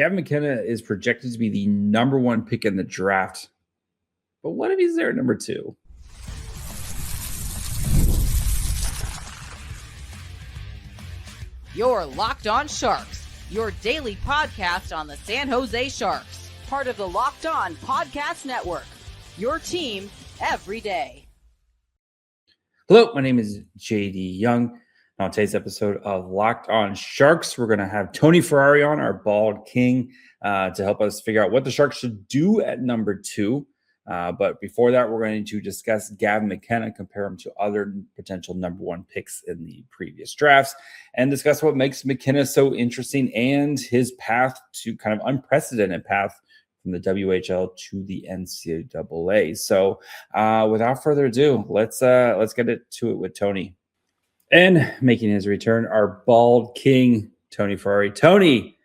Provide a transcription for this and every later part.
Gavin McKenna is projected to be the number one pick in the draft. But what if he's there at number 2? You're Locked On Sharks, your daily podcast on the San Jose Sharks, part of the Locked On Podcast Network, your team every day. Hello, my name is JD Young. On today's episode of Locked On Sharks, we're going to have Tony Ferrari on, our bald king, to help us figure out what the Sharks should do at number 2. But before that, we're going to discuss Gavin McKenna, compare him to other potential number 1 picks in the previous drafts, and discuss what makes McKenna so interesting and his path to kind of unprecedented path from the WHL to the NCAA. So without further ado, let's get to it with Tony. And making his return, our bald king, Tony Ferrari. Tony,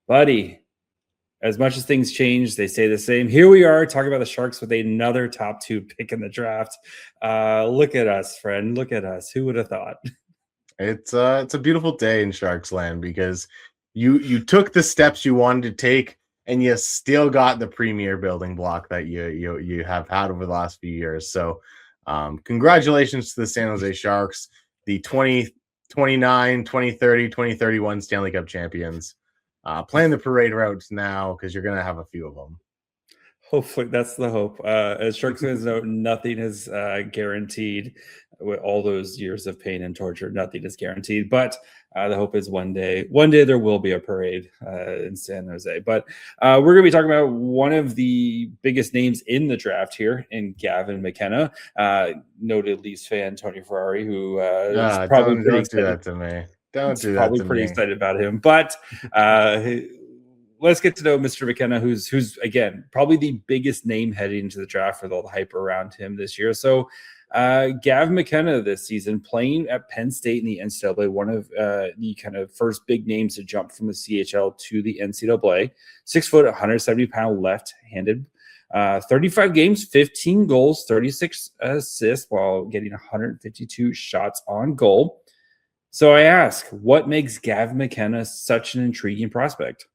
buddy, as much as things change, they stay the same. Here we are talking about the Sharks with another top 2 pick in the draft. Look at us, friend. Look at us. Who would have thought? It's a beautiful day in Sharks land because you took the steps you wanted to take, and you still got the premier building block that you have had over the last few years. So congratulations to the San Jose Sharks, the 2029, 2030, 2031 Stanley Cup champions. Plan the parade routes now because you're going to have a few of them. Hopefully, that's the hope. As Sharks fans know, nothing is guaranteed. With all those years of pain and torture, nothing is guaranteed. But the hope is one day there will be a parade in San Jose. But we're going to be talking about one of the biggest names in the draft here, in Gavin McKenna, noted Leafs fan Tony Ferrari, who is probably don't do that to me. Don't do that. Probably pretty excited about him, but. Let's get to know Mr. McKenna, who's again probably the biggest name heading into the draft with all the hype around him this year. So, Gavin McKenna this season playing at Penn State in the NCAA, one of the kind of first big names to jump from the CHL to the NCAA. 6 foot, 170-pound left-handed, 35 games, 15 goals, 36 assists, while getting 152 shots on goal. So I ask, what makes Gavin McKenna such an intriguing prospect?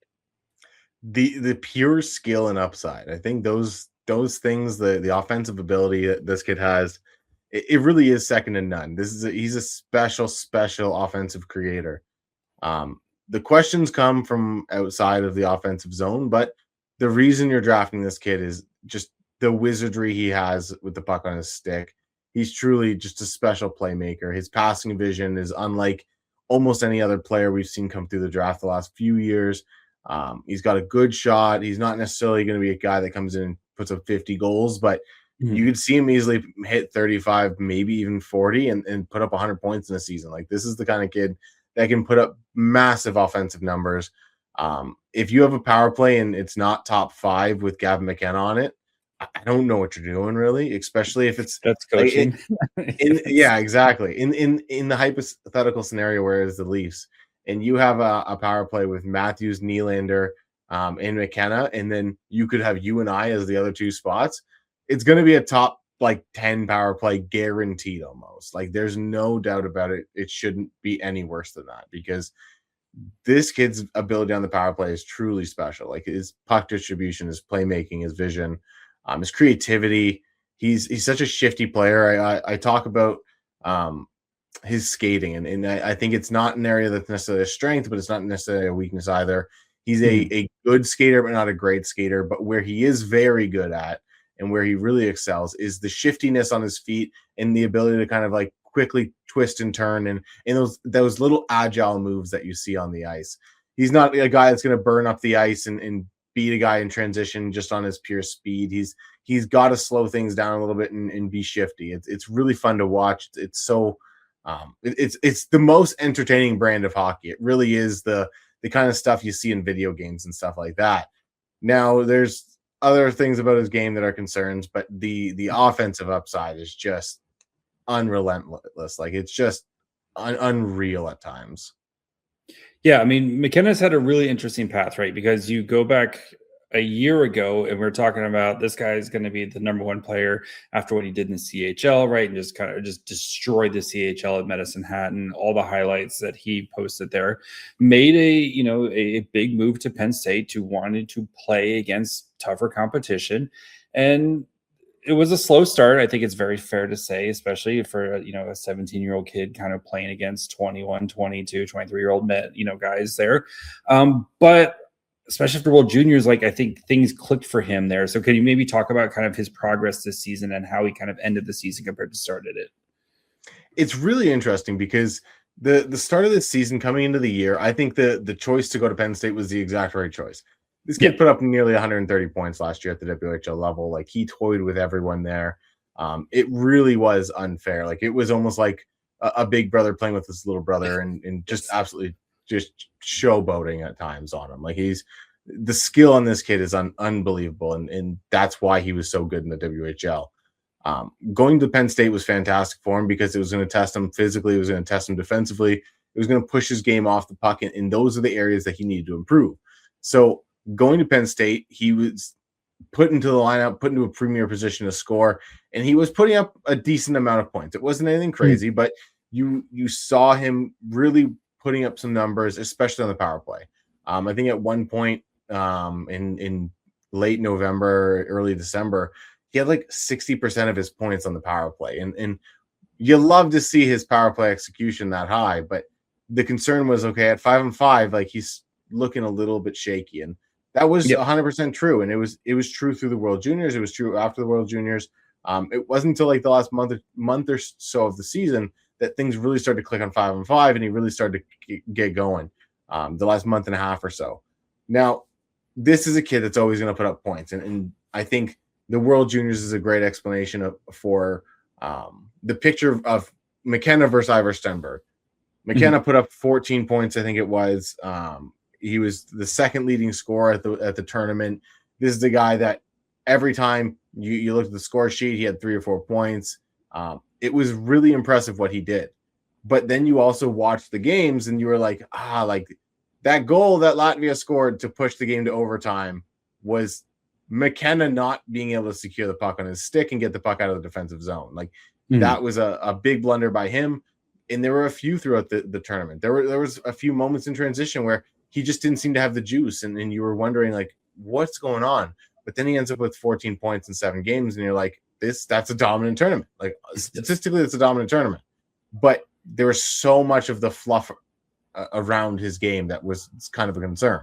The pure skill and upside. I think those things, the offensive ability that this kid has, it really is second to none. He's a special offensive creator. The questions come from outside of the offensive zone, but the reason you're drafting this kid is just the wizardry he has with the puck on his stick. He's truly just a special playmaker. His passing vision is unlike almost any other player we've seen come through the draft the last few years. He's got a good shot. He's not necessarily going to be a guy that comes in and puts up 50 goals, but you could see him easily hit 35, maybe even 40 and put up 100 points in a season. Like, this is the kind of kid that can put up massive offensive numbers. If you have a power play and it's not top 5 with Gavin McKenna on it, I don't know what you're doing, really, especially if it's that's coaching. Yeah, exactly. In the hypothetical scenario where it's the Leafs, and you have a power play with Matthews, Nylander, and McKenna, and then you could have you and I as the other 2 spots. It's going to be a top 10 power play guaranteed almost. Like, there's no doubt about it. It shouldn't be any worse than that because this kid's ability on the power play is truly special. Like, his puck distribution, his playmaking, his vision, his creativity. He's such a shifty player. I talk about his skating, and I think it's not an area that's necessarily a strength, but it's not necessarily a weakness either. He's a good skater, but not a great skater. But where he is very good at and where he really excels is the shiftiness on his feet and the ability to kind of quickly twist and turn and those little agile moves that you see on the ice. He's not a guy that's going to burn up the ice and beat a guy in transition just on his pure speed. He's got to slow things down a little bit and be shifty. It's really fun to watch. It's so it's the most entertaining brand of hockey. It really is the kind of stuff you see in video games and stuff like that. Now, there's other things about his game that are concerns, but the offensive upside is just unrelentless. Like, it's just unreal at times. Yeah, I mean, McKenna's had a really interesting path, right? Because you go back a year ago, and we're talking about this guy is going to be the number one player after what he did in the CHL, right? And just kind of just destroyed the CHL at Medicine Hat, and all the highlights that he posted there made a big move to Penn State to wanting to play against tougher competition. And it was a slow start. I think it's very fair to say, especially for, a 17-year-old kid kind of playing against 21, 22, 23-year-old guys there. But especially after World Juniors, I think things clicked for him there. So can you maybe talk about kind of his progress this season and how he kind of ended the season compared to started it? It's really interesting because the start of this season coming into the year, I think the choice to go to Penn State was the exact right choice. This kid put up nearly 130 points last year at the WHL level. He toyed with everyone there. It really was unfair. It was almost like a big brother playing with his little brother, and just absolutely just showboating at times on him. The skill on this kid is unbelievable, and that's why he was so good in the WHL. Going to Penn State was fantastic for him because it was going to test him physically, it was going to test him defensively, it was going to push his game off the puck, and those are the areas that he needed to improve. So going to Penn State, he was put into the lineup, put into a premier position to score, and he was putting up a decent amount of points. It wasn't anything crazy, but you saw him really putting up some numbers, especially on the power play. I think at one point in late November, early December, he had 60% of his points on the power play. And you love to see his power play execution that high, but the concern was, okay, at 5-5, he's looking a little bit shaky. And that was 100% true. And it was true through the World Juniors. It was true after the World Juniors. It wasn't until the last month or so of the season that things really started to click on 5-5, and he really started to get going the last month and a half or so. Now, this is a kid that's always going to put up points. And I think the World Juniors is a great explanation for the picture of McKenna versus Ivar Stenberg. McKenna put up 14 points, I think it was. He was the second leading scorer at the tournament. This is the guy that every time you looked at the score sheet, he had 3 or 4 points. It was really impressive what he did. But then you also watched the games and you were like that goal that Latvia scored to push the game to overtime was McKenna not being able to secure the puck on his stick and get the puck out of the defensive zone. That was a big blunder by him. And there were a few throughout the tournament. There was a few moments in transition where he just didn't seem to have the juice. And you were wondering, what's going on? But then he ends up with 14 points in 7 games. And you're like, that's a dominant tournament. Statistically, it's a dominant tournament. But there was so much of the fluff around his game that was kind of a concern.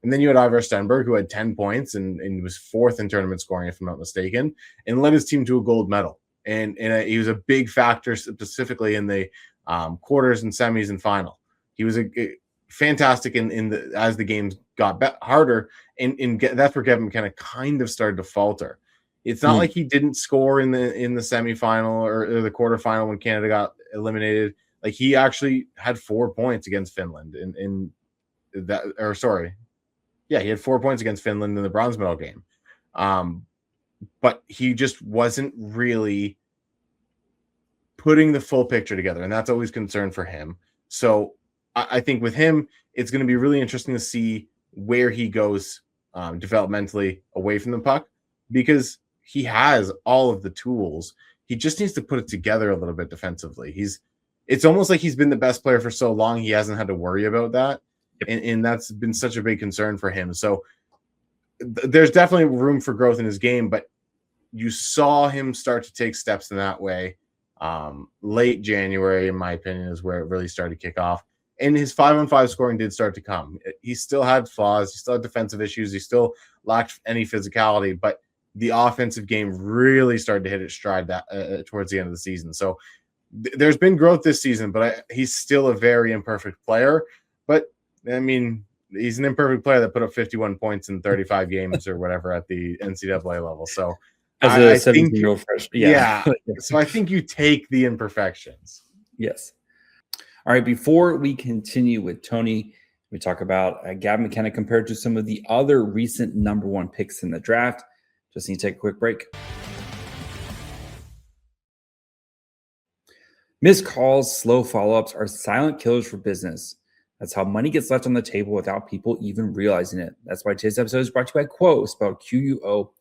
And then you had Ivar Stenberg, who had 10 points and was 4th in tournament scoring, if I'm not mistaken, and led his team to a gold medal. And he was a big factor specifically in the quarters and semis and final. He was fantastic as the games got harder, and that's where Kevin McKenna kind of started to falter. It's not like he didn't score in the semifinal or the quarterfinal when Canada got eliminated. He actually had 4 points against Finland he had 4 points against Finland in the bronze medal game. But he just wasn't really putting the full picture together, and that's always concern for him. So I think with him, it's going to be really interesting to see where he goes developmentally away from the puck, because he has all of the tools. He just needs to put it together a little bit defensively. It's almost like he's been the best player for so long, he hasn't had to worry about that. And that's been such a big concern for him. So there's definitely room for growth in his game, but you saw him start to take steps in that way. Late January, in my opinion, is where it really started to kick off. And his 5-on-5 scoring did start to come. He still had flaws. He still had defensive issues. He still lacked any physicality, but the offensive game really started to hit its stride towards the end of the season. So there's been growth this season, but he's still a very imperfect player. But I mean, he's an imperfect player that put up 51 points in 35 games or whatever at the NCAA level. So as a 17-year-old freshman, yeah. So I think you take the imperfections. Yes. All right. Before we continue with Tony, we talk about Gavin McKenna compared to some of the other recent number 1 picks in the draft. Just need to take a quick break. Missed calls, slow follow-ups are silent killers for business. That's how money gets left on the table without people even realizing it. That's why today's episode is brought to you by Quo, spelled Quo,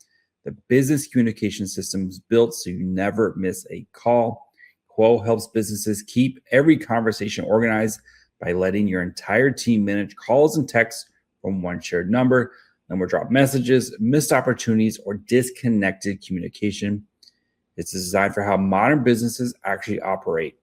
the business communication systems built so you never miss a call. Quo helps businesses keep every conversation organized by letting your entire team manage calls and texts from one shared number. No more drop messages, missed opportunities, or disconnected communication. It's designed for how modern businesses actually operate.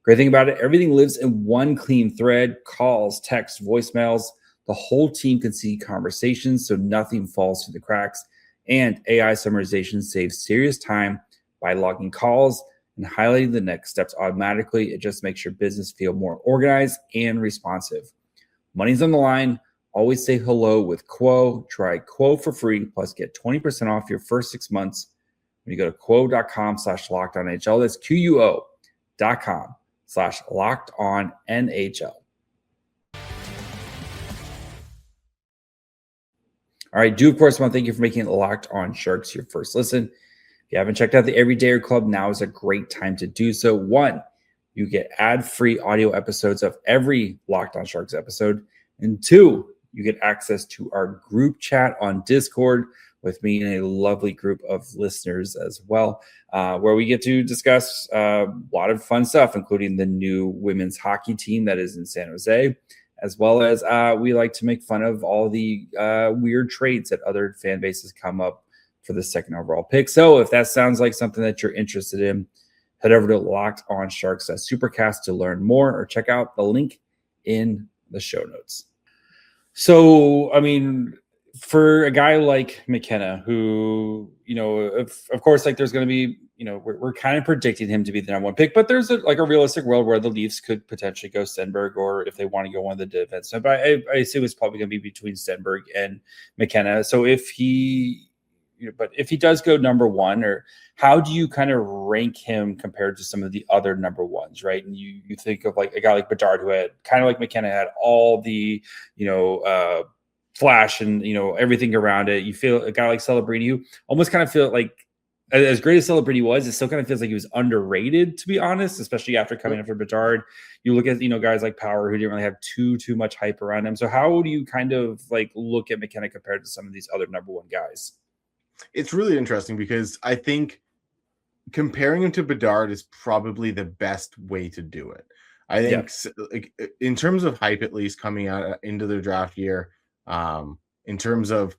Great thing about it, everything lives in one clean thread: calls, texts, voicemails. The whole team can see conversations so nothing falls through the cracks. And AI summarization saves serious time by logging calls and highlighting the next steps automatically. It just makes your business feel more organized and responsive. Money's on the line. Always say hello with Quo. Try Quo for free, plus get 20% off your first 6 months when you go to quo.com/lockedonnhl. That's quo.com/lockedonnhl. All right, do of course want to thank you for making Locked On Sharks your first listen. If you haven't checked out the Everydayer Club, now is a great time to do so. 1, you get ad-free audio episodes of every Locked On Sharks episode. And 2, you get access to our group chat on Discord with me and a lovely group of listeners as well, where we get to discuss a lot of fun stuff, including the new women's hockey team that is in San Jose, as well as we like to make fun of all the weird trades that other fan bases come up for the second overall pick. So if that sounds like something that you're interested in, head over to Locked On Sharks Supercast to learn more, or check out the link in the show notes. So, I mean, for a guy like McKenna, who, of course, like there's going to be, we're kind of predicting him to be the number one pick, but there's a realistic world where the Leafs could potentially go Stenberg, or if they want to go one of the defense. But I assume it's probably going to be between Stenberg and McKenna. So if he does go number one, or how do you kind of rank him compared to some of the other number ones, right? And you think of like a guy like Bedard, who had kind of like McKenna, had all the, flash and, everything around it. You feel a guy like Celebrini, who almost kind of feel like, as great as Celebrini was, it still kind of feels like he was underrated, to be honest, especially after coming after Bedard. You look at, guys like Power, who didn't really have too much hype around him. So how do you kind of like look at McKenna compared to some of these other number one guys? It's really interesting because I think comparing him to Bedard is probably the best way to do it. I think like, in terms of hype, at least coming out into the draft year, in terms of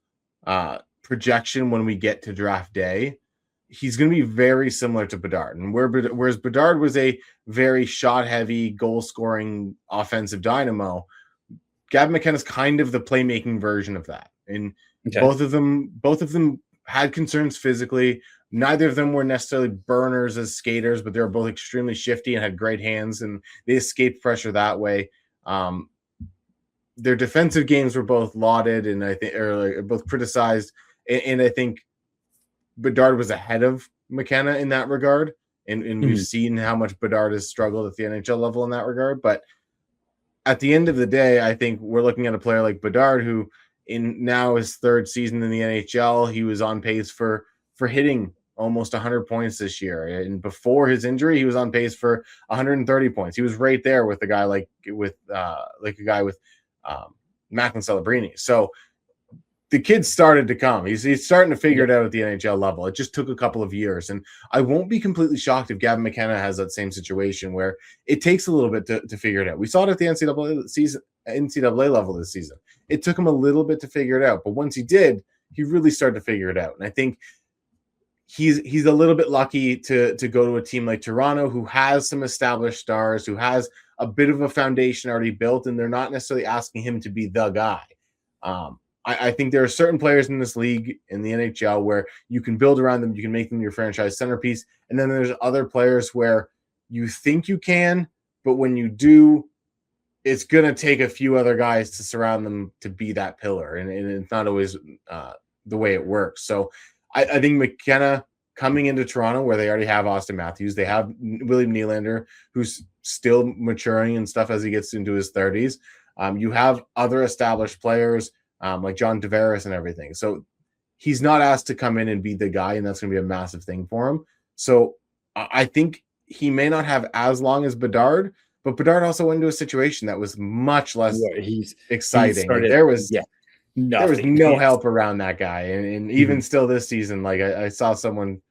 projection when we get to draft day, he's going to be very similar to Bedard. And whereas Bedard was a very shot-heavy, goal-scoring offensive dynamo, Gavin McKenna is kind of the playmaking version of that. And both of them had concerns physically. Neither of them were necessarily burners as skaters, but they were both extremely shifty and had great hands, and they escaped pressure that way. Their defensive games were both lauded, and I think both criticized. And I think Bedard was ahead of McKenna in that regard, and we've seen how much Bedard has struggled at the NHL level in that regard. But at the end of the day, I think we're looking at a player like Bedard, who in now his third season in the NHL, he was on pace for hitting almost 100 points this year. And before his injury, he was on pace for 130 points. He was right there with a guy with Macklin Celebrini. So the kid started to come. He's starting to figure it out at the NHL level. It just took a couple of years. And I won't be completely shocked if Gavin McKenna has that same situation where it takes a little bit to figure it out. We saw it at the NCAA level this season. It took him a little bit to figure it out. But once he did, he really started to figure it out. And I think he's a little bit lucky to go to a team like Toronto, who has some established stars, who has a bit of a foundation already built, and they're not necessarily asking him to be the guy. I think there are certain players in this league, in the NHL, where you can build around them, you can make them your franchise centerpiece, and then there's other players where you think you can, but when you do, it's going to take a few other guys to surround them to be that pillar, and it's not always the way it works. So I think McKenna coming into Toronto, where they already have Austin Matthews, they have William Nylander, who's still maturing and stuff as he gets into his 30s. You have other established players like John Tavares and everything. So he's not asked to come in and be the guy, and that's going to be a massive thing for him. So I think he may not have as long as Bedard, But Bedard also went into a situation that was much less exciting. Started, there was nothing. no help around that guy. And even still this season, like I saw someone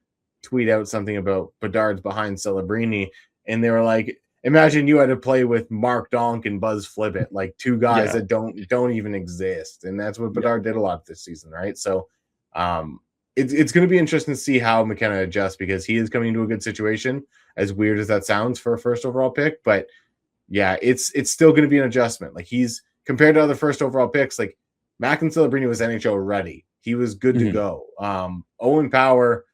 tweet out something about Bedard's behind Celebrini, and they were like, imagine you had to play with Mark Donk and Buzz Flibbit, like two guys that don't even exist. And that's what Bedard did a lot this season, right? So it's going to be interesting to see how McKenna adjusts, because he is coming into a good situation, as weird as that sounds for a first overall pick. But yeah, it's still going to be an adjustment. Like, he's, compared to other first overall picks, like Macklin Celebrini was NHL ready. He was good to go. Owen Power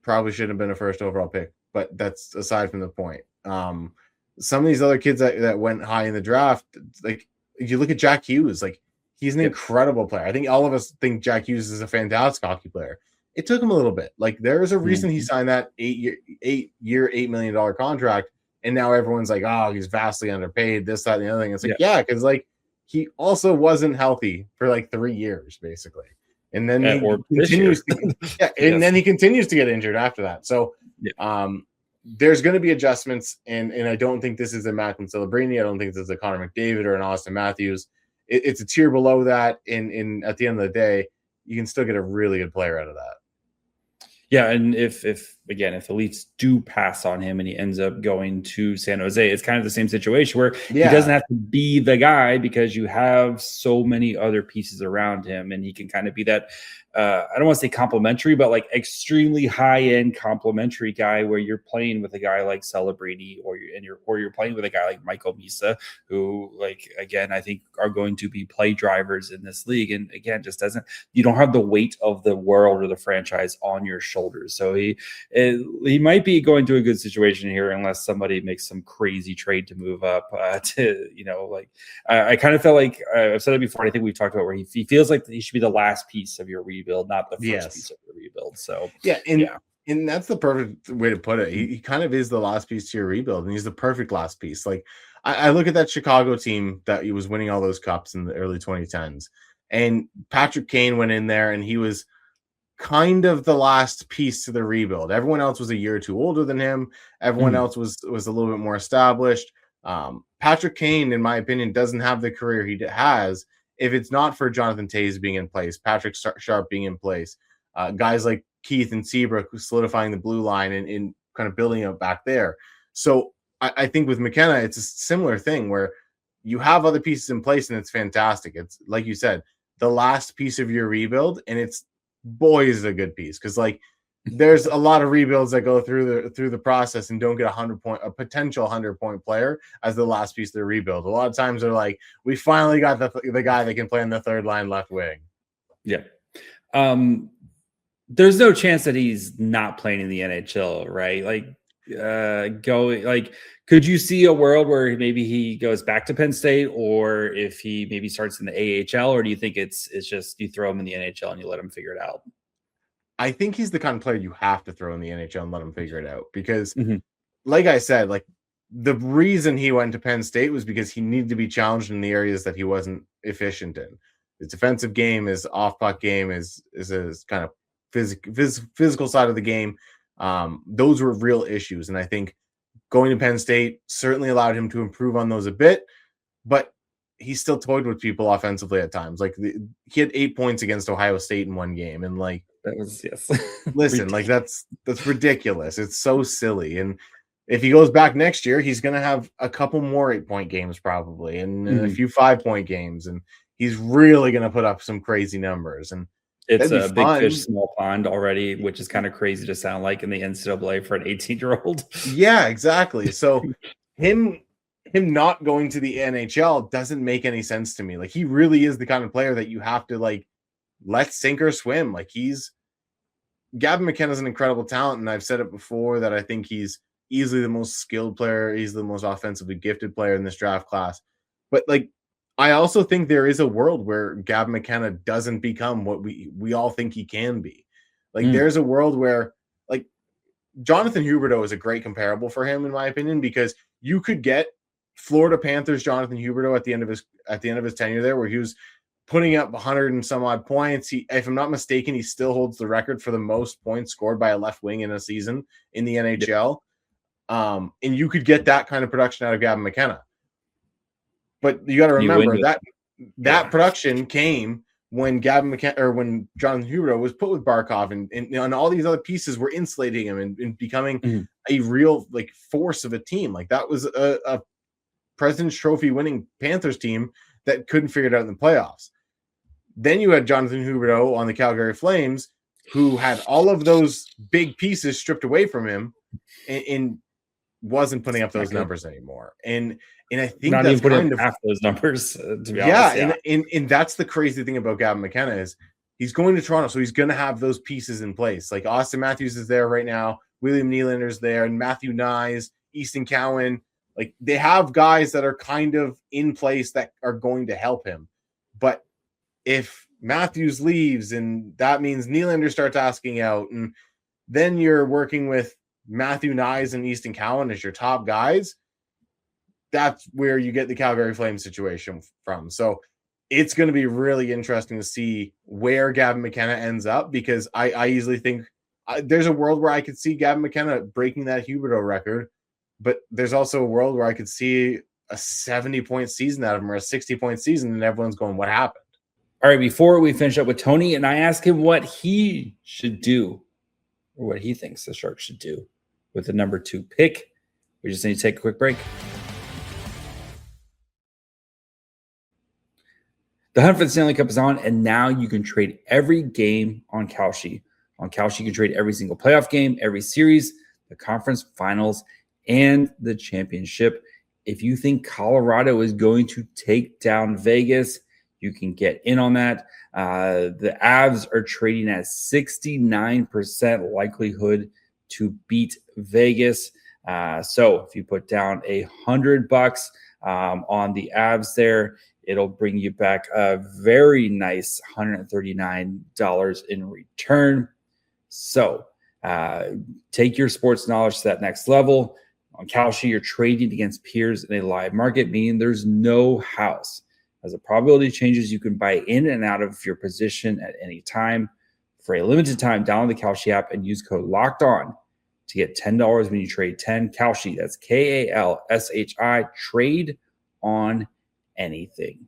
probably shouldn't have been a first overall pick, but that's aside from the point. Some of these other kids that went high in the draft, like if you look at Jack Hughes, like he's an incredible player. I think all of us think Jack Hughes is a fantastic hockey player. It took him a little bit. Like, there is a reason he signed that $8 million contract, and now everyone's like, oh, he's vastly underpaid, this, that, and the other thing. It's like, because like he also wasn't healthy for like 3 years, basically. And then he continues then he continues to get injured after that. So there's going to be adjustments, and I don't think this is a Macklin Celebrini. I don't think this is a Connor McDavid or an Austin Matthews. It's a tier below that. In at the end of the day, you can still get a really good player out of that. Yeah, and if the Leafs do pass on him and he ends up going to San Jose, it's kind of the same situation where he doesn't have to be the guy, because you have so many other pieces around him, and he can kind of be that, I don't want to say complimentary, but like extremely high-end complimentary guy, where you're playing with a guy like Celebrini, or you're playing with a guy like Michael Misa, who, like, again, I think are going to be play drivers in this league. And again, you don't have the weight of the world or the franchise on your shoulders. So he might be going to a good situation here, unless somebody makes some crazy trade to move up. I kind of felt like, I've said it before, and I think we've talked about, where he feels like he should be the last piece of your rebuild, not the first piece of the rebuild. So and that's the perfect way to put it. He kind of is the last piece to your rebuild, and he's the perfect last piece. Like, I look at that Chicago team that he was winning all those cups in the early 2010s, and Patrick Kane went in there, and he was kind of the last piece to the rebuild. Everyone else was a year or two older than him. Everyone else was a little bit more established. Patrick Kane, in my opinion, doesn't have the career he has if it's not for Jonathan Toews being in place, Patrick Sharp being in place, guys like Keith and Seabrook solidifying the blue line and kind of building up back there. So I think with McKenna, it's a similar thing where you have other pieces in place, and it's fantastic. It's, like you said, the last piece of your rebuild, and it's, boy, is a good piece, because like there's a lot of rebuilds that go through the process and don't get a potential 100-point player as the last piece of their rebuild. A lot of times they're like, we finally got the guy that can play on the third line left wing. Yeah. There's no chance that he's not playing in the NHL, right? Could you see a world where maybe he goes back to Penn State, or if he maybe starts in the AHL, or do you think it's just you throw him in the NHL and you let him figure it out? I think he's the kind of player you have to throw in the NHL and let him figure it out, because like I said, like the reason he went to Penn State was because he needed to be challenged in the areas that he wasn't efficient in. His defensive game, his off-puck game, is kind of physical side of the game. Those were real issues. And I think going to Penn State certainly allowed him to improve on those a bit, but he still toyed with people offensively at times. Like he had 8 points against Ohio State in one game. And like, that was, listen, like that's ridiculous. It's so silly. And if he goes back next year, he's going to have a couple more 8-point games probably, and a few 5-point games. And he's really going to put up some crazy numbers. And it's a big fish, small pond already, which is kind of crazy to sound like in the NCAA for an 18-year-old. Yeah, exactly. So him not going to the NHL doesn't make any sense to me. Like, he really is the kind of player that you have to like let sink or swim. Like, Gavin McKenna is an incredible talent, and I've said it before that I think he's easily the most skilled player. He's the most offensively gifted player in this draft class. But like, I also think there is a world where Gavin McKenna doesn't become what we all think he can be. Like, there's a world where, like, Jonathan Huberdeau is a great comparable for him, in my opinion, because you could get Florida Panthers Jonathan Huberdeau at the end of his tenure there, where he was putting up 100 and some odd points. If I'm not mistaken, he still holds the record for the most points scored by a left wing in a season in the NHL. And you could get that kind of production out of Gavin McKenna. But you got to remember that production came when Gavin McKenna or when Jonathan Huberdeau was put with Barkov, and all these other pieces were insulating him and becoming a real like force of a team. Like that was a President's Trophy winning Panthers team that couldn't figure it out in the playoffs. Then you had Jonathan Huberdeau on the Calgary Flames, who had all of those big pieces stripped away from him and wasn't putting up those numbers anymore. And I think not that's even putting kind up of half those numbers, to be honest. Yeah. And that's the crazy thing about Gavin McKenna is he's going to Toronto, so he's going to have those pieces in place. Like Austin Matthews is there right now, William Nylander's there, and Matthew Nyes, Easton Cowan. Like they have guys that are kind of in place that are going to help him. But if Matthews leaves and that means Nylander starts asking out, and then you're working with Matthew Nyes and Easton Cowan as your top guys, that's where you get the Calgary Flames situation from. So it's going to be really interesting to see where Gavin McKenna ends up, because I easily think there's a world where I could see Gavin McKenna breaking that Huberdeau record, but there's also a world where I could see a 70-point season out of him or a 60-point season, and everyone's going, what happened? All right, before we finish up with Tony, and I ask him what he should do or what he thinks the Sharks should do with the number 2 pick, we just need to take a quick break. The hunt for the Stanley Cup is on, and now you can trade every game on Kalshi. On Kalshi, you can trade every single playoff game, every series, the conference finals, and the championship. If you think Colorado is going to take down Vegas, you can get in on that. The Avs are trading at 69% likelihood to beat Vegas. So if you put down $100 on the Avs there, it'll bring you back a very nice $139 in return. So take your sports knowledge to that next level. On Kalshi, you're trading against peers in a live market, meaning there's no house. As the probability changes, you can buy in and out of your position at any time. For a limited time, download the Kalshi app and use code LOCKEDON to get $10 when you trade 10. Kalshi, that's Kalshi, trade on anything.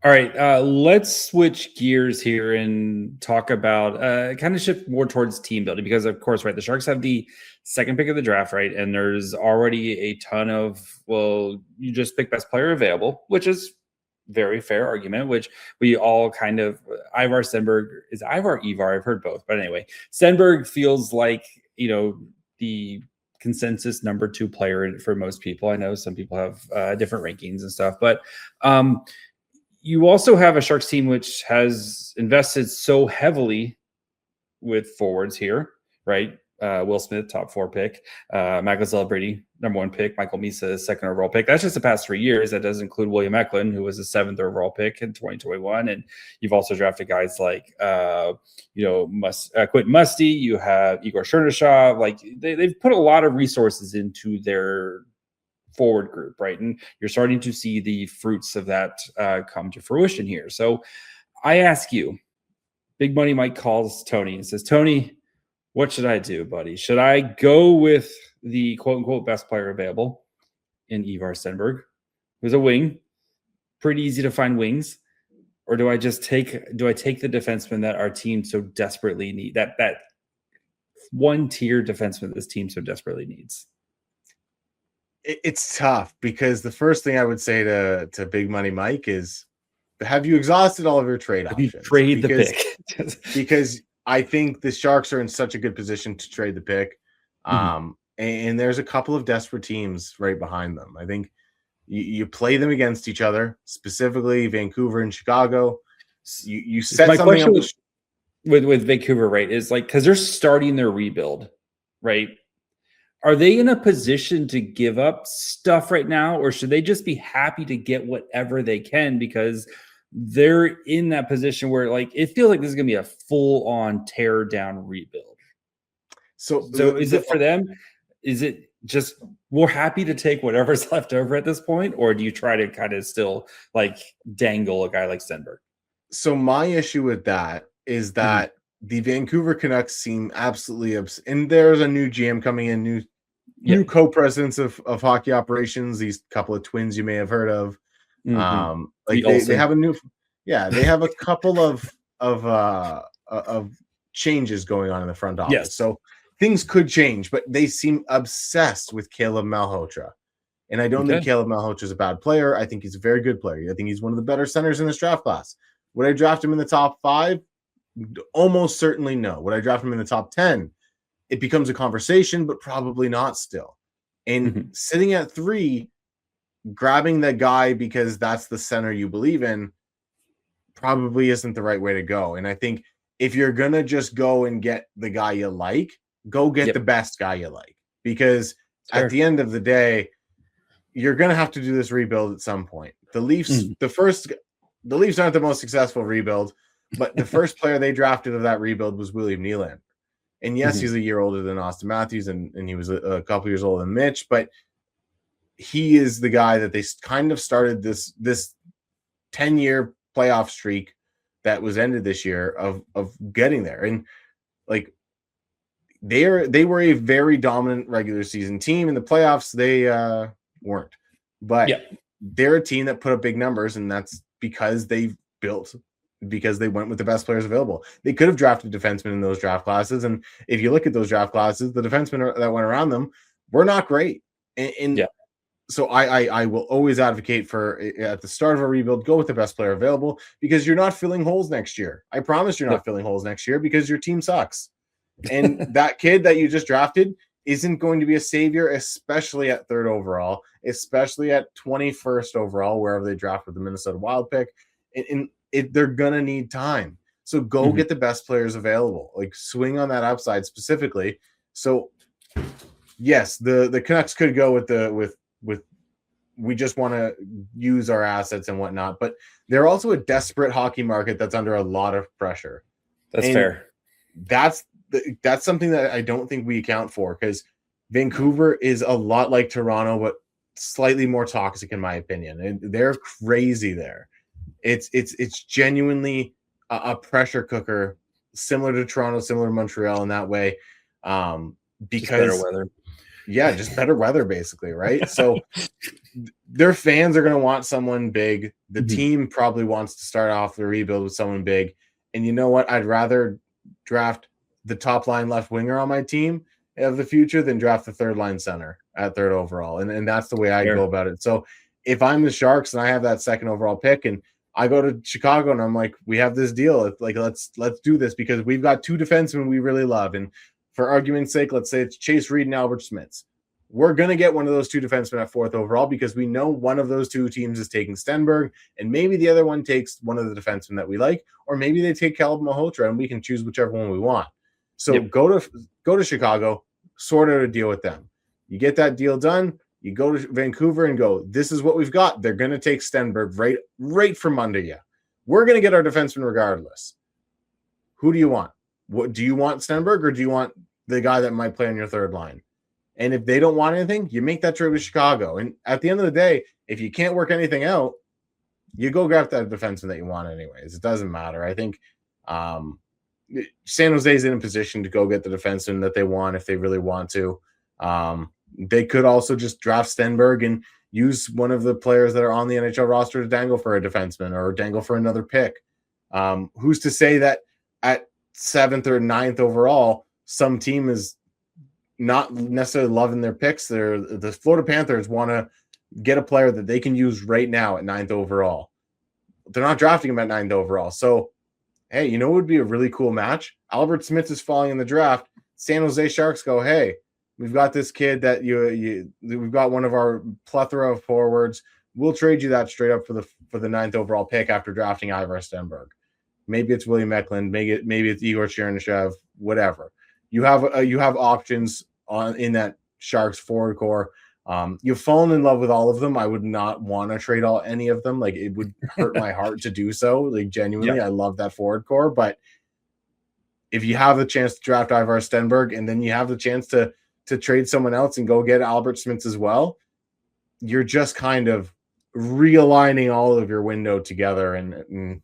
All right, let's switch gears here and talk about kind of shift more towards team building, because of course, right, the Sharks have the second pick of the draft, right? And there's already a ton of, well, you just pick best player available, which is very fair argument, which we all kind of, Ivar Stenberg, is Ivar Ivar? I've heard both, but anyway, Stenberg feels like, the consensus number 2 player for most people. I know some people have different rankings and stuff, but you also have a Sharks team which has invested so heavily with forwards here, right? Will Smith, top 4 pick. Michael Celebrity, number 1 pick. Michael Misa, 2nd overall pick. That's just the past 3 years. That doesn't include William Eklund, who was the 7th overall pick in 2021. And you've also drafted guys like, Quentin Musty. You have Igor Chernyshov. Like they've put a lot of resources into their forward group, right? And you're starting to see the fruits of that come to fruition here. So I ask you, Big Money Mike calls Tony and says, Tony, what should I do, buddy? Should I go with the quote-unquote best player available in Ivar Stenberg, who's a wing, pretty easy to find wings, or do I take the defenseman that our team so desperately need, that one-tier defenseman this team so desperately needs? It's tough, because the first thing I would say to Big Money Mike is, have you exhausted all of your trade options? You trade the pick. Because I think the Sharks are in such a good position to trade the pick. And there's a couple of desperate teams right behind them. I think you play them against each other, specifically Vancouver and Chicago. You set something up with Vancouver, right? Is like, because they're starting their rebuild, right? Are they in a position to give up stuff right now, or should they just be happy to get whatever they can, because they're in that position where, like, it feels like this is going to be a full-on tear-down rebuild? So is it for them? Is it just we're happy to take whatever's left over at this point, or do you try to kind of still like dangle a guy like Stenberg? So my issue with that is that the Vancouver Canucks seem absolutely and there's a new GM coming in, new co-presidents of hockey operations, these couple of twins you may have heard of. Like they have a new, they have a couple of changes going on in the front office. Yes. So things could change, but they seem obsessed with Caleb Malhotra. And I don't think Caleb Malhotra is a bad player. I think he's a very good player. I think he's one of the better centers in this draft class. Would I draft him in the top 5? Almost certainly no. Would I draft him in the top 10? It becomes a conversation, but probably not still. And sitting at 3, grabbing that guy because that's the center you believe in probably isn't the right way to go. And I think if you're going to just go and get the guy you like, go get the best guy you like. Because at the end of the day, you're going to have to do this rebuild at some point. The Leafs, the Leafs aren't the most successful rebuild, but the first player they drafted of that rebuild was William Nylander. And yes, he's a year older than Austin Matthews, and he was a couple years older than Mitch, but he is the guy that they kind of started this 10-year playoff streak that was ended this year of getting there. And like they were a very dominant regular season team. In the playoffs, they weren't. But they're a team that put up big numbers, and that's because they went with the best players available. They could have drafted defensemen in those draft classes, and if you look at those draft classes, the defensemen that went around them were not great. And so I will always advocate for, at the start of a rebuild, go with the best player available, because you're not filling holes next year. I promise you're not filling holes next year because your team sucks. And that kid that you just drafted isn't going to be a savior, especially at 3rd overall, especially at 21st overall, wherever they draft with the Minnesota Wild pick. And they're going to need time. So go get the best players available, like swing on that upside specifically. So yes, the Canucks could go with we just want to use our assets and whatnot, but they're also a desperate hockey market that's under a lot of pressure. That's fair. That's something that I don't think we account for, because Vancouver is a lot like Toronto, but slightly more toxic in my opinion. And they're crazy there. It's genuinely a pressure cooker, similar to Toronto, similar to Montreal in that way. Because better weather. Yeah, just better weather, basically, right? So their fans are going to want someone big. The team probably wants to start off the rebuild with someone big. And you know what? I'd rather draft the top line left winger on my team of the future than draft the 3rd line center at 3rd overall. And that's the way I go about it. So if I'm the Sharks and I have that 2nd overall pick and I go to Chicago and I'm like, we have this deal. It's like, let's do this because we've got 2 defensemen we really love. And for argument's sake, let's say it's Chase Reed and Albert Smits. We're going to get one of those 2 defensemen at 4th overall because we know one of those 2 teams is taking Stenberg, and maybe the other one takes one of the defensemen that we like, or maybe they take Caleb Malhotra, and we can choose whichever one we want. So go to Chicago, sort out a deal with them. You get that deal done. You go to Vancouver and go, this is what we've got. They're going to take Stenberg right from under you. We're going to get our defenseman regardless. Who do you want? What do you want, Stenberg, or do you want the guy that might play on your 3rd line? And if they don't want anything, you make that trade with Chicago. And at the end of the day, if you can't work anything out, you go grab that defenseman that you want anyways. It doesn't matter. I think San Jose is in a position to go get the defenseman that they want if they really want to. They could also just draft Stenberg and use one of the players that are on the NHL roster to dangle for a defenseman or dangle for another pick. Who's to say that at 7th or 9th overall, some team is not necessarily loving their picks. The Florida Panthers want to get a player that they can use right now at 9th overall. They're not drafting him at 9th overall. So, hey, you know what would be a really cool match? Albert Smits is falling in the draft. San Jose Sharks go, hey, we've got this kid that we've got one of our plethora of forwards. We'll trade you that straight up for the 9th overall pick after drafting Ivar Stenberg. Maybe it's William Eklund. Maybe it's Igor Chernyshov. Whatever. You have options in that Sharks forward core. You've fallen in love with all of them. I would not want to trade any of them. Like, it would hurt my heart to do so. Like, genuinely, I love that forward core. But if you have the chance to draft Ivar Stenberg and then you have the chance to trade someone else and go get Albert Smits as well, you're just kind of realigning all of your window together. And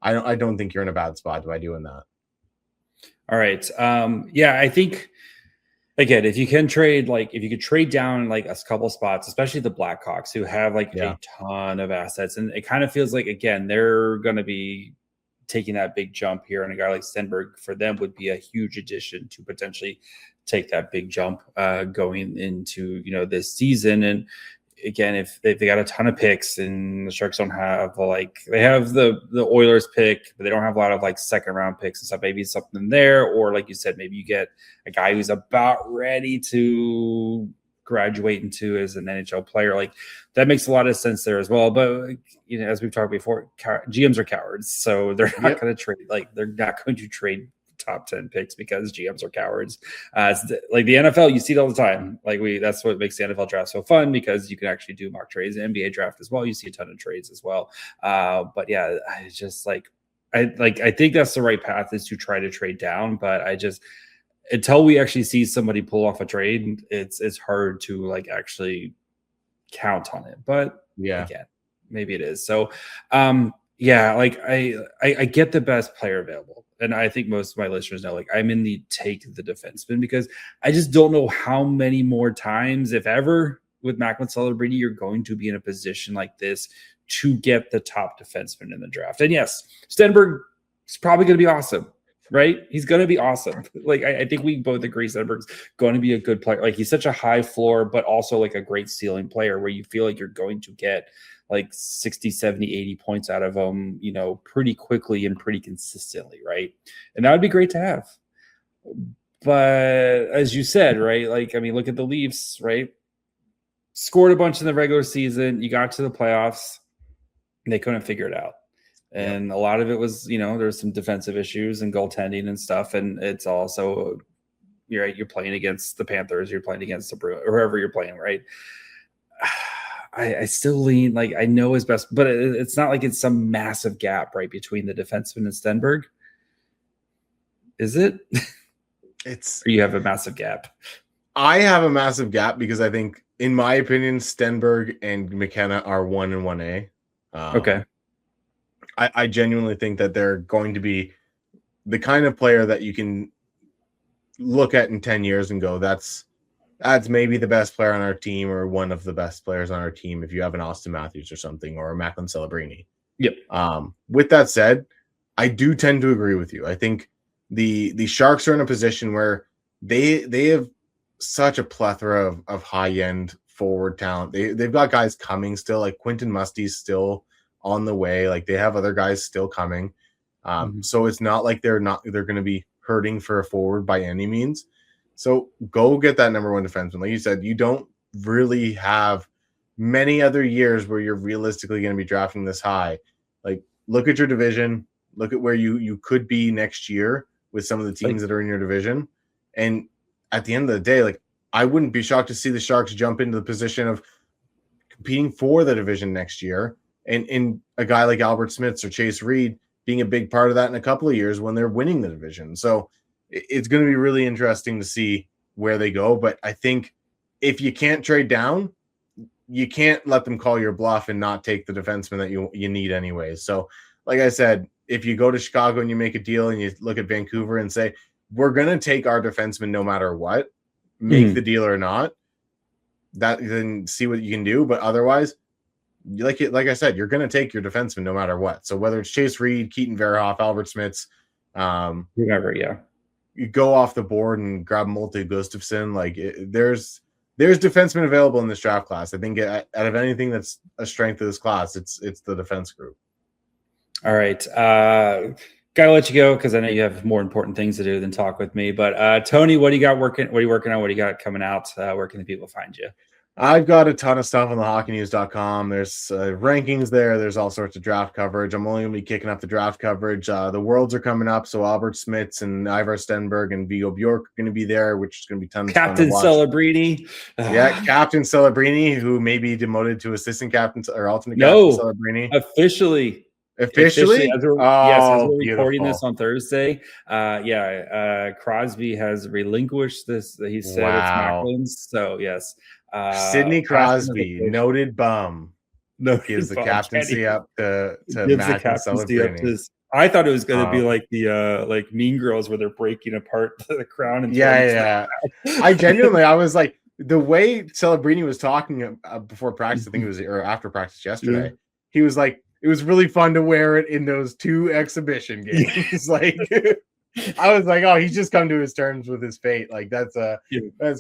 I don't think you're in a bad spot by doing that. All right. Yeah, I think again, if you can trade, like if you could trade down like a couple spots, especially the Blackhawks who have like Yeah. a ton of assets, and it kind of feels like again they're going to be taking that big jump here, and a guy like Stenberg for them would be a huge addition to potentially take that big jump going into this season. And again, if they got a ton of picks and the Sharks don't have they have the Oilers pick, but they don't have a lot of like second round picks and stuff, maybe something there. Or like you said, maybe you get a guy who's about ready to graduate into as an NHL player. Like that makes a lot of sense there as well. But as we've talked before, GMs are cowards, so they're not going to trade. Like they're not going to trade top 10 picks because GMs are cowards. Like the NFL, you see it all the time. That's what makes the NFL draft so fun, because you can actually do mock trades. The NBA draft as well, you see a ton of trades as well. But yeah, I just I think that's the right path, is to try to trade down. But I just, until we actually see somebody pull off a trade, it's hard to actually count on it. But yeah, again, maybe it is. So yeah, I get the best player available. And I think most of my listeners know, I'm in the take the defenseman, because I just don't know how many more times, if ever, with Macklin Celebrini, you're going to be in a position like this to get the top defenseman in the draft. And yes, Stenberg is probably going to be awesome, right? He's going to be awesome. I think we both agree Stenberg's going to be a good player. He's such a high floor, but also a great ceiling player, where you feel like you're going to get 60, 70, 80 points out of them, pretty quickly and pretty consistently, right? And that would be great to have. But as you said, right, look at the Leafs, right? Scored a bunch in the regular season. You got to the playoffs. They couldn't figure it out. And a lot of it was, there's some defensive issues and goaltending and stuff. And it's also, you're playing against the Panthers, you're playing against the Bruins, or whoever you're playing, right? I still lean, I know his best, but it's not like it's some massive gap, right, between the defenseman and Stenberg. Is it? Or you have a massive gap? I have a massive gap because I think, in my opinion, Stenberg and McKenna are 1 and 1A. Okay. I genuinely think that they're going to be the kind of player that you can look at in 10 years and go, that's maybe the best player on our team, or one of the best players on our team, if you have an Austin Matthews or something, or a Macklin Celebrini. Yep. With that said, I do tend to agree with you. I think the Sharks are in a position where they have such a plethora of high-end forward talent. They've got guys coming still, like Quentin Musty's still on the way. They have other guys still coming. So it's not like they're going to be hurting for a forward by any means. So go get that number one defenseman. Like you said, you don't really have many other years where you're realistically going to be drafting this high. Look at your division. Look at where you could be next year with some of the teams that are in your division. And at the end of the day, I wouldn't be shocked to see the Sharks jump into the position of competing for the division next year. And a guy like Albert Smith or Chase Reed being a big part of that in a couple of years when they're winning the division. So it's going to be really interesting to see where they go. But I think if you can't trade down, you can't let them call your bluff and not take the defenseman that you need anyways. So like I said, if you go to Chicago and you make a deal and you look at Vancouver and say, we're going to take our defenseman no matter what, make the deal or not, then see what you can do. But otherwise, like I said, you're going to take your defenseman no matter what. So whether it's Chase Reed, Keaton Verhoff, Albert Smits, whoever, you go off the board and grab Malte Gustafsson. There's defensemen available in this draft class. I think out of anything that's a strength of this class, it's the defense group. All right. Gotta let you go because I know you have more important things to do than talk with me. But Tony, what do you got working? What are you working on? What do you got coming out? Where can the people find you? I've got a ton of stuff on the hockeynews.com. There's rankings there. There's all sorts of draft coverage. I'm only going to be kicking up the draft coverage. The Worlds are coming up, so Albert Smits and Ivar Stenberg and Viggo Bjork are going to be there, which is going to be tons Captain of fun to watch. Celebrini. Yeah, Captain Celebrini, who may be demoted to assistant captain or alternate captain Celebrini. Officially. Officially? As we're recording this on Thursday. Crosby has relinquished this. He said it's Macklin's. So, yes. Sidney Crosby, noted bum, gives the captaincy up to Macklin Celebrini. I thought it was going to be Um, like the like Mean Girls where they're breaking apart the crown and Yeah. I genuinely, I was like, the way Celebrini was talking before practice, I think it was, or after practice yesterday, he was like, it was really fun to wear it in those 2 exhibition games. Like, I was like, oh, he's just come to his terms with his fate. Like, that's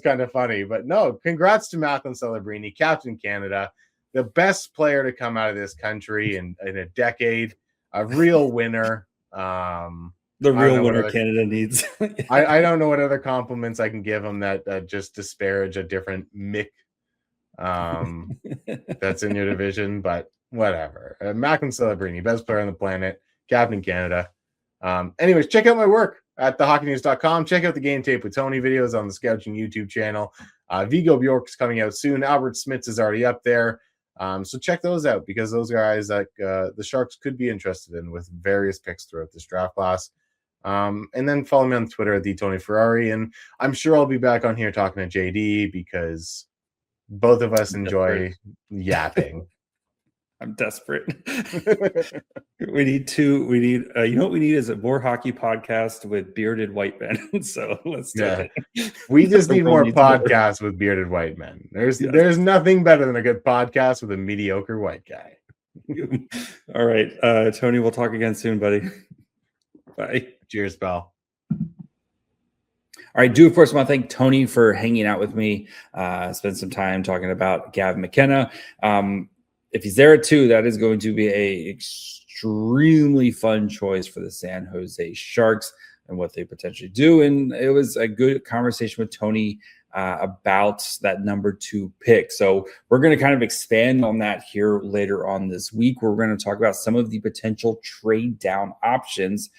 kind of funny. But no, congrats to Matthew Celebrini, Captain Canada, the best player to come out of this country in a decade, a real winner. The real winner Canada needs. I don't know what other compliments I can give him that just disparage a different Mick that's in your division, but whatever. Macklin Celebrini, best player on the planet, Captain Canada. Anyways, check out my work at thehockeynews.com. Check out the Game Tape with Tony videos on the Scouting YouTube channel. Vigo Bjork is coming out soon. Albert Smits is already up there. So check those out because those guys that the Sharks could be interested in with various picks throughout this draft class. And then follow me on Twitter at @TonyFerrari. And I'm sure I'll be back on here talking to JD because both of us enjoy yapping. I'm desperate. we need you know what we need is a more hockey podcast with bearded white men. So let's do it. We just need more podcasts with bearded white men. There's nothing better than a good podcast with a mediocre white guy. All right. Tony, we'll talk again soon, buddy. Bye. Cheers, pal. All right. Do, of course, want to thank Tony for hanging out with me. Spend some time talking about Gavin McKenna. If he's there too, that is going to be a extremely fun choice for the San Jose Sharks and what they potentially do. And it was a good conversation with Tony about that number 2 pick. So we're going to kind of expand on that here later on this week. We're going to talk about some of the potential trade down options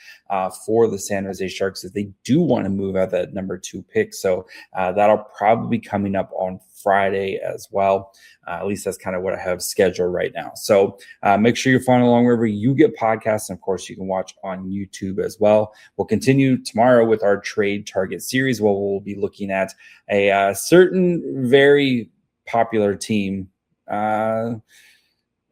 for the San Jose Sharks if they do want to move out that number 2 pick. So that'll probably be coming up on Friday as well. At least that's kind of what I have scheduled right now. So make sure you're following along wherever you get podcasts. And of course, you can watch on YouTube as well. We'll continue tomorrow with our trade target series where we'll be looking at a certain very popular team. And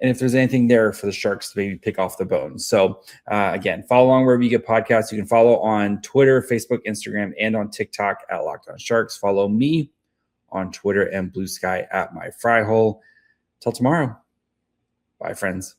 if there's anything there for the Sharks to maybe pick off the bone. So again, follow along wherever you get podcasts. You can follow on Twitter, Facebook, Instagram, and on TikTok at Locked On Sharks. Follow me on Twitter and Blue Sky at My Fry Hole. Till tomorrow. Bye, friends.